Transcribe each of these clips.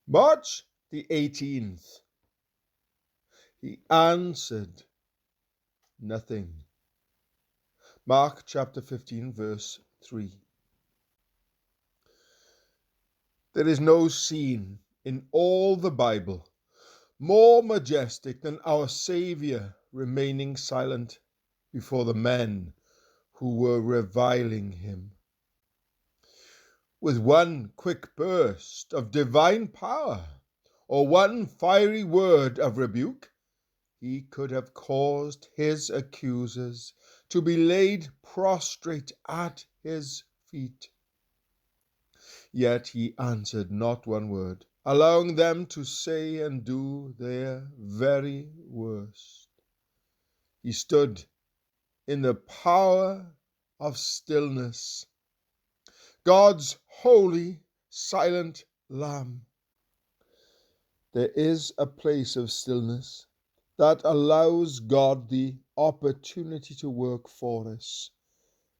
March the 18th. He answered nothing. Mark chapter 15, verse 3. There is no scene in all the Bible more majestic than our Savior remaining silent before the men who were reviling him. With one quick burst of divine power, or one fiery word of rebuke, he could have caused his accusers to be laid prostrate at his feet. Yet he answered not one word, allowing them to say and do their very worst. He stood in the power of stillness, God's holy, silent Lamb. There is a place of stillness that allows God the opportunity to work for us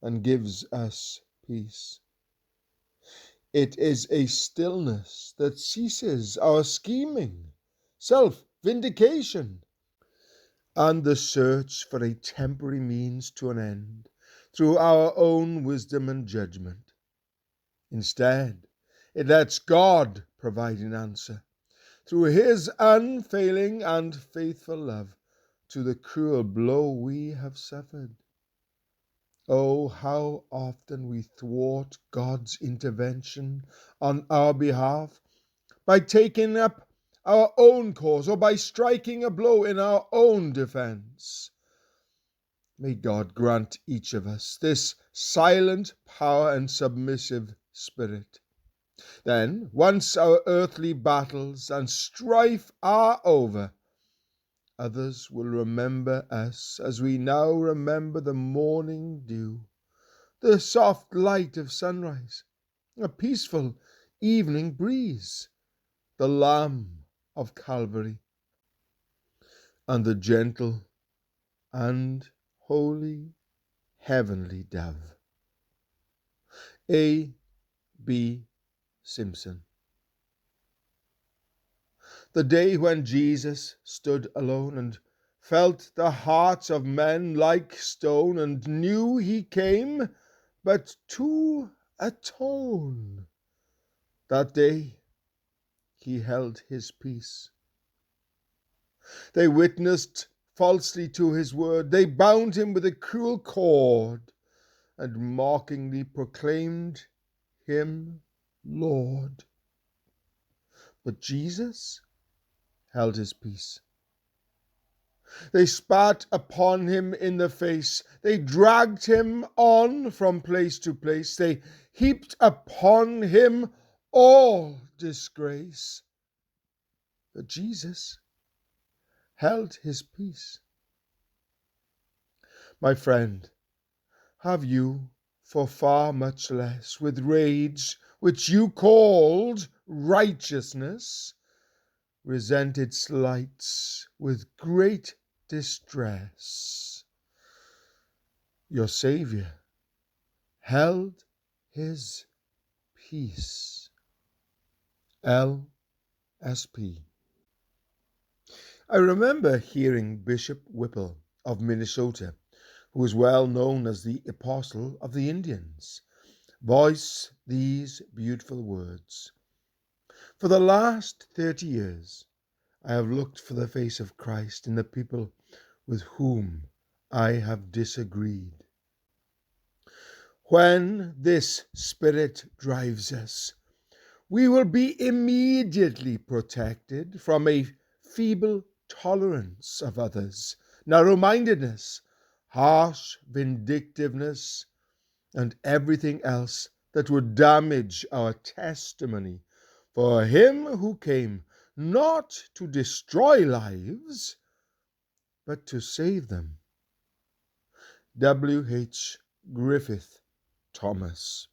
and gives us peace. It is a stillness that ceases our scheming, self-vindication, and the search for a temporary means to an end through our own wisdom and judgment. Instead, it lets God provide an answer through his unfailing and faithful love to the cruel blow we have suffered. Oh, how often we thwart God's intervention on our behalf by taking up our own cause or by striking a blow in our own defense. May God grant each of us this silent power and submissive spirit. Then, once our earthly battles and strife are over, others will remember us as we now remember the morning dew, the soft light of sunrise, a peaceful evening breeze, the Lamb of Calvary, and the gentle and holy heavenly dove. A. B. Simpson. The day when Jesus stood alone and felt the hearts of men like stone and knew he came but to atone. That day he held his peace. They witnessed falsely to his word. They bound him with a cruel cord and mockingly proclaimed him Lord. But Jesus held his peace. They spat upon him in the face. They dragged him on from place to place. They heaped upon him all disgrace. But Jesus held his peace. My friend, have you, for far much less, with rage which you called righteousness, resented slights with great distress? Your Saviour held his peace. L.S.P. I remember hearing Bishop Whipple of Minnesota, who was well known as the Apostle of the Indians, voice these beautiful words. For the last 30 years, I have looked for the face of Christ in the people with whom I have disagreed. When this spirit drives us, we will be immediately protected from a feeble tolerance of others, narrow-mindedness, harsh vindictiveness, and everything else that would damage our testimony for him who came not to destroy lives, but to save them. W. H. Griffith Thomas.